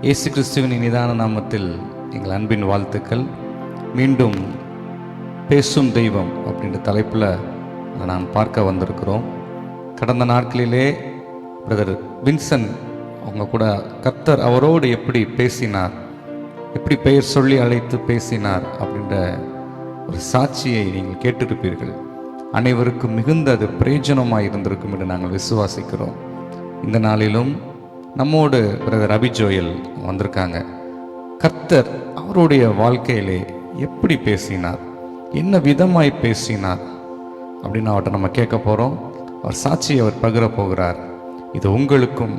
இயேசு கிறிஸ்துவின் இனிதான நாமத்தில் எங்கள் அன்பின் வாழ்த்துக்கள். மீண்டும் பேசும் தெய்வம் அப்படின்ற தலைப்பில் நான் பார்க்க வந்திருக்கிறோம். கடந்த நாட்களிலே பிரதர் வின்சன் அவங்க கூட கர்த்தர் அவரோடு எப்படி பேசினார், எப்படி பெயர் சொல்லி அழைத்து பேசினார் அப்படின்ற ஒரு சாட்சியை நீங்கள் கேட்டிருப்பீர்கள். அனைவருக்கும் மிகுந்த அது பிரயோஜனமாக இருந்திருக்கும் என்று நாங்கள் விசுவாசிக்கிறோம். இந்த நாளிலும் நம்மோடு பிரதர் அபிஜோயல் வந்திருக்காங்க. கர்த்தர் அவருடைய வாழ்க்கையிலே எப்படி பேசினார், என்ன விதமாய் பேசினார் அப்படின்னு அவர்கிட்ட நம்ம கேட்க போகிறோம். அவர் சாட்சியை அவர் பகிர போகிறார். இது உங்களுக்கும்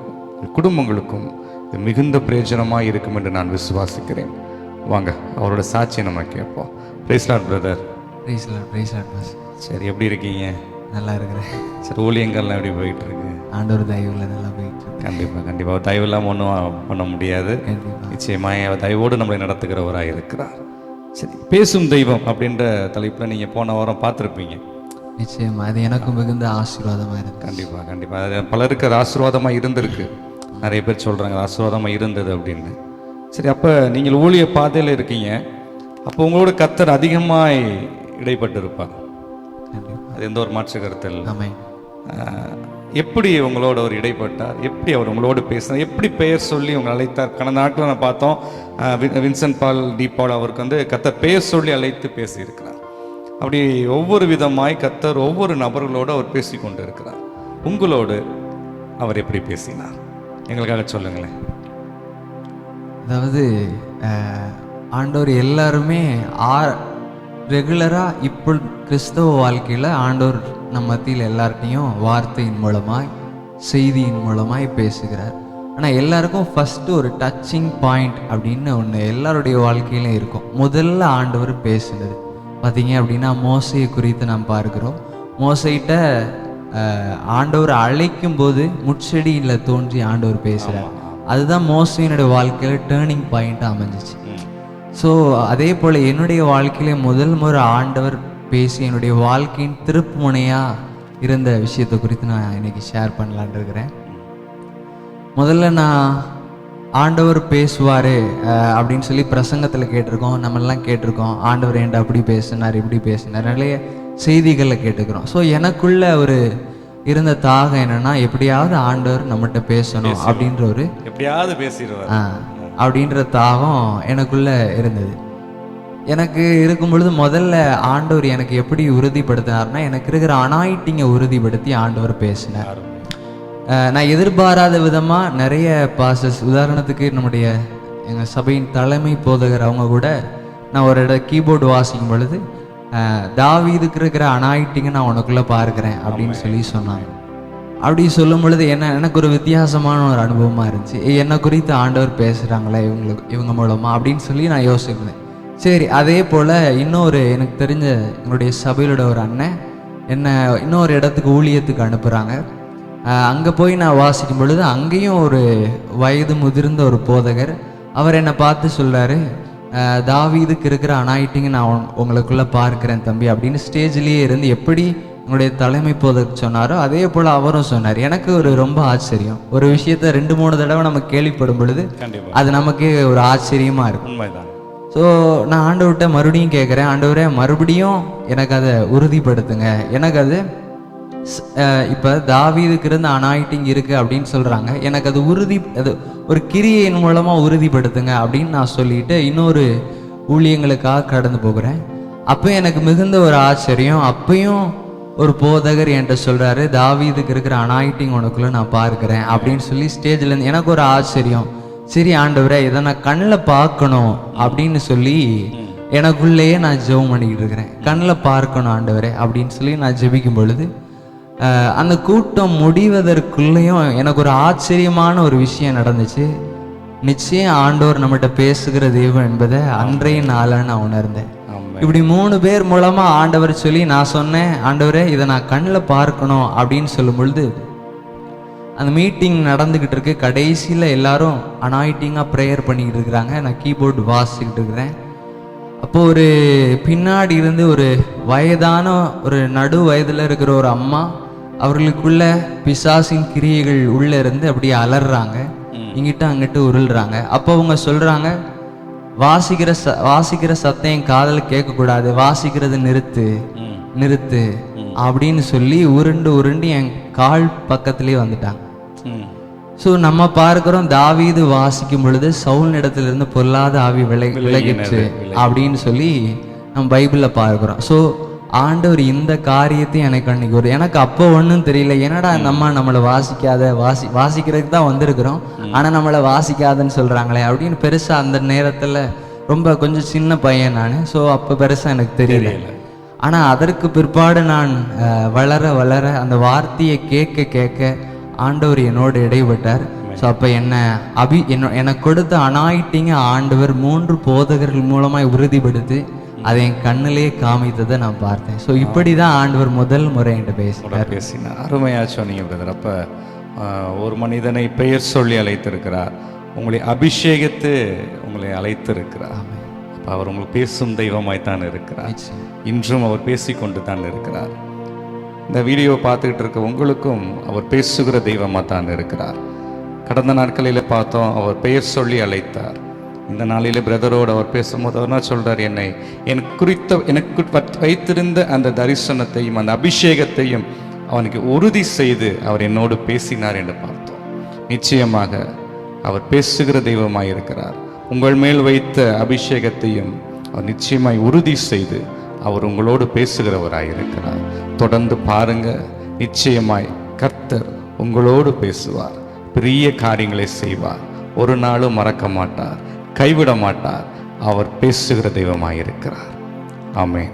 குடும்பங்களுக்கும் இது மிகுந்த பிரயோஜனமாக இருக்கும் என்று நான் விசுவாசிக்கிறேன். வாங்க அவரோட சாட்சியை நம்ம கேட்போம். Praise lord brother. Praise lord, praise lord boss. சரி, எப்படி இருக்கீங்க? நல்லா இருக்கிறேன். சரி, ஊழியங்கள்லாம் எப்படி போயிட்டு இருக்கு? ஆண்டவர் தயவுல நல்லா போயிட்டு இருக்கு. கண்டிப்பாக தயவு இல்லாமல் ஒன்றும் பண்ண முடியாது. நிச்சயமாக அவர் தயவோடு நம்மளை நடத்துகிறவராக இருக்கிறார். சரி, பேசும் தெய்வம் அப்படின்ற தலைப்பில் நீங்கள் போன வாரம் பார்த்துருப்பீங்க. நிச்சயமா அது எனக்கும் மிகுந்த ஆசீர்வாதமாக இருக்கு. கண்டிப்பாக அது பலருக்கு அது ஆசீர்வாதமாக இருந்திருக்கு. நிறைய பேர் சொல்கிறாங்க ஆசீர்வாதமாக இருந்தது அப்படின்னு. சரி, அப்போ நீங்கள் ஊழிய பாதையில் இருக்கீங்க. அப்போ உங்களோட கர்த்தர் அதிகமாக இடைப்பட்டு இருப்பார். அது எந்த ஒரு மாற்று கருத்து இல்லை. எப்படி உங்களோட அவர் இடைப்பட்டார், எப்படி அவர் உங்களோடு பேசினார், எப்படி பெயர் சொல்லி உங்களை அழைத்தார்? கடந்த நாட்களில் நான் பார்த்தோம் வின்சென்ட் பால் டி பால் அவருக்கு வந்து கர்த்தர் பெயர் சொல்லி அழைத்து பேசியிருக்கிறார். அப்படி ஒவ்வொரு விதமாய் கர்த்தர் ஒவ்வொரு நபர்களோடு அவர் பேசி கொண்டு இருக்கிறார். உங்களோடு அவர் எப்படி பேசினார் எங்களுக்காக சொல்லுங்களேன். அதாவது ஆண்டவர் எல்லாருமே ரெகுலராக இப்போ கிறிஸ்தவ வாழ்க்கையில் ஆண்டவர் நம்ம மத்தியில் எல்லார்ட்டையும் வார்த்தையின் மூலமாய் செய்தியின் மூலமாய் பேசுகிறார். ஆனால் எல்லாருக்கும் ஃபஸ்ட்டு ஒரு டச்சிங் பாயிண்ட் அப்படின்னு ஒன்று எல்லாருடைய வாழ்க்கையிலும் இருக்கும். முதல்ல ஆண்டவர் பேசுனது பார்த்தீங்க அப்படின்னா மோசையை குறித்து நாம் பார்க்கிறோம். மோசைகிட்ட ஆண்டவர் அழைக்கும் போது முட்செடியில் தோன்றி ஆண்டவர் பேசுகிறார். அதுதான் மோசையினுடைய வாழ்க்கையில் டேர்னிங் பாயிண்ட்டாக அமைஞ்சிச்சு. ஸோ அதே போல் என்னுடைய வாழ்க்கையிலே முதல் முறை ஆண்டவர் பேசி என்னுடைய வாழ்க்கையின் திருப்பு முனையாக இருந்த விஷயத்தை குறித்து நான் இன்னைக்கு ஷேர் பண்ணலான் இருக்கிறேன். முதல்ல நான் ஆண்டவர் பேசுவார் அப்படின்னு சொல்லி பிரசங்கத்தில் கேட்டிருக்கோம், நம்மளாம் கேட்டிருக்கோம். ஆண்டவர் ஏன்டா அப்படி பேசினார் இப்படி பேசினார் நிறைய செய்திகளில் கேட்டுக்கிறோம். ஸோ எனக்குள்ள ஒரு இருந்த தாகம் என்னன்னா, எப்படியாவது ஆண்டவர் நம்மகிட்ட பேசணும் அப்படின்ற ஒரு எப்படியாவது பேசிடுவார் அப்படின்ற தாகம் எனக்குள்ள இருந்தது. எனக்கு இருக்கும் பொழுது முதல்ல ஆண்டவர் எனக்கு எப்படி உறுதிப்படுத்தினார்னா, எனக்கு இருக்கிற அனாயிட்டிங்கை உறுதிப்படுத்தி ஆண்டவர் பேசினார். நான் எதிர்பாராத விதமாக நிறைய பாசஸ், உதாரணத்துக்கு நம்முடைய எங்கள் சபையின் தலைமை போதகர் அவங்க கூட நான் ஒரு கீபோர்டு வாசிக்கும் பொழுது தாவீதுக்கு இருக்கிற அனாயிட்டிங்கை நான் உனக்குள்ளே பார்க்குறேன் அப்படின்னு சொல்லி சொன்னாங்க. அப்படி சொல்லும் பொழுது எனக்கு ஒரு வித்தியாசமான ஒரு அனுபவமாக இருந்துச்சு. என்னை குறித்து ஆண்டவர் பேசுகிறாங்களே இவங்க மூலமாக அப்படின்னு சொல்லி நான் யோசிக்கிறேன். சரி, அதே போல் இன்னொரு எனக்கு தெரிஞ்ச எங்களுடைய சபையிலோட ஒரு அண்ணன் என்னை இன்னொரு இடத்துக்கு ஊழியத்துக்கு அனுப்புகிறாங்க. அங்கே போய் நான் வாசிக்கும் பொழுது அங்கேயும் ஒரு வயது முதிர்ந்த ஒரு போதகர் அவர் என்னை பார்த்து சொல்கிறாரு, தாவீதுக்கு இருக்கிற அனாயிட்டிங்க நான் உங்களுக்குள்ளே பார்க்குறேன் தம்பி அப்படின்னு ஸ்டேஜ்லேயே இருந்து எப்படி உங்களுடைய தலைமை போதகர் சொன்னாரோ அதே போல் அவரும் சொன்னார். எனக்கு ஒரு ரொம்ப ஆச்சரியம். ஒரு விஷயத்த 2-3 தடவை நம்ம கேள்விப்படும் பொழுது அது நமக்கு ஒரு ஆச்சரியமாக இருக்கும். ஸோ நான் ஆண்டவர்கிட்ட மறுபடியும் கேட்குறேன், ஆண்டவரே மறுபடியும் எனக்கு அதை உறுதிப்படுத்துங்க. எனக்கு அது இப்போ தாவீதுக்கு இருந்த அனாயிட்டிங் இருக்குது அப்படின்னு சொல்கிறாங்க, எனக்கு அது ஒரு கிரியையின் மூலமாக உறுதிப்படுத்துங்க அப்படின்னு நான் சொல்லிட்டு இன்னொரு ஊழியங்களுக்காக கடந்து போகிறேன். அப்போ எனக்கு மிகுந்த ஒரு ஆச்சரியம். அப்பையும் ஒரு போதகர் என்கிட்ட சொல்கிறாரு, தாவீதுக்கு இருக்கிற அனாயிட்டிங் உனக்குள்ளே நான் பார்க்குறேன் அப்படின்னு சொல்லி ஸ்டேஜ்லேருந்து எனக்கு ஒரு ஆச்சரியம். சரி ஆண்டவரே, இதை நான் கண்ணில் பார்க்கணும் அப்படின்னு சொல்லி எனக்குள்ளேயே நான் ஜெபம் பண்ணிக்கிட்டு இருக்கிறேன். கண்ணில் பார்க்கணும் ஆண்டவரே அப்படின்னு சொல்லி நான் ஜெபிக்கும் பொழுது அந்த கூட்டம் முடிவதற்குள்ளேயும் எனக்கு ஒரு ஆச்சரியமான ஒரு விஷயம் நடந்துச்சு. நிச்சயம் ஆண்டவர் நம்மகிட்ட பேசுகிற தெய்வம் என்பதை அன்றைய நாளில் நான் உணர்ந்தேன். இப்படி 3 பேர் மூலமா ஆண்டவர் சொல்லி நான் சொன்னேன், ஆண்டவரே இதை நான் கண்ணில் பார்க்கணும் அப்படின்னு சொல்லும் பொழுது அந்த மீட்டிங் நடந்துக்கிட்டு இருக்கு. கடைசியில் எல்லாரும் அனாயிட்டிங்காக ப்ரேயர் பண்ணிக்கிட்டு இருக்கிறாங்க. நான் கீபோர்டு வாசிக்கிட்டு இருக்கிறேன். அப்போது ஒரு பின்னாடி இருந்து ஒரு வயதான ஒரு நடு வயதில் இருக்கிற ஒரு அம்மா அவர்களுக்குள்ள பிசாசின் கிரியைகள் உள்ளே இருந்து அப்படியே அலறாங்க. இங்கிட்ட அங்கிட்டு உருள்றாங்க. அப்போ அவங்க சொல்றாங்க, வாசிக்கிற சத்தம் என் காதில் கேட்கக்கூடாது, வாசிக்கிறது நிறுத்து அப்படின்னு சொல்லி உருண்டு என் கால் பக்கத்திலே வந்துட்டாங்க. ஸோ நம்ம பார்க்கிறோம், தாவீது வாசிக்கும் பொழுது சவுல் இடத்திலிருந்து பொல்லாத ஆவி விலகிற்று அப்படின்னு சொல்லி நம்ம பைபிளில் பார்க்கிறோம். ஸோ ஆண்டவர் இந்த காரியத்தை எனக்கு அன்னைக்கு எனக்கு அப்போ ஒன்றும் தெரியல, என்னடா இந்த அம்மா நம்மளை வாசிக்கிறதுக்கு தான் வந்திருக்கிறோம், ஆனால் நம்மளை வாசிக்காதன்னு சொல்கிறாங்களே அப்படின்னு பெருசாக அந்த நேரத்தில் ரொம்ப கொஞ்சம் சின்ன பையன் நான். ஸோ அப்போ பெருசாக எனக்கு தெரியல. ஆனால் அதற்கு பிற்பாடு நான் வளர அந்த வார்த்தையை கேட்க ஆண்டவர் என்னோடு இடைப்பட்டார். ஸோ அப்போ எனக்கு கொடுத்த அனாயிட்டிங்க ஆண்டவர் 3 போதகர்கள் மூலமாக உறுதிப்படுத்தி அதை என் கண்ணிலே காமித்ததை நான் பார்த்தேன். ஸோ இப்படி தான் ஆண்டவர் முதல் முறை என்கிட்ட பேசினார். அருமையாக சொன்னீங்க பிரதர். அப்போ ஒரு மனிதனை பெயர் சொல்லி அழைத்திருக்கிறார், உங்களை அபிஷேகித்து உங்களை அழைத்திருக்கிறார். அப்போ அவர் உங்களுக்கு பேசும் தெய்வமாய்த்தான் இருக்கிறார். இன்றும் அவர் பேசிக்கொண்டு தான் இருக்கிறார். இந்த வீடியோவை பார்த்துக்கிட்டு இருக்க உங்களுக்கும் அவர் பேசுகிற தெய்வமாக தான் இருக்கிறார். கடந்த நாட்களில் பார்த்தோம், அவர் பெயர் சொல்லி அழைத்தார். இந்த நாளில் பிரதரோடு அவர் பேசும்போது அவர் என்ன சொல்கிறார், எனக்கு வைத்திருந்த அந்த தரிசனத்தையும் அந்த அபிஷேகத்தையும் அவனுக்கு உறுதி செய்து அவர் என்னோடு பேசினார் என்று பார்த்தோம். நிச்சயமாக அவர் பேசுகிற தெய்வமாய் இருக்கிறார். உங்கள் மேல் வைத்த அபிஷேகத்தையும் அவர் நிச்சயமாய் உறுதி செய்து அவர் உங்களோடு பேசுகிறவராய் இருக்கிறார். தொடர்ந்து பாருங்க, நிச்சயமாய் கர்த்தர் உங்களோடு பேசுவார், பெரிய காரியங்களை செய்வார், ஒரு நாளும் மறக்க மாட்டார், கைவிட மாட்டார். அவர் பேசுகிற தெய்வமாய் இருக்கிறார். ஆமென்.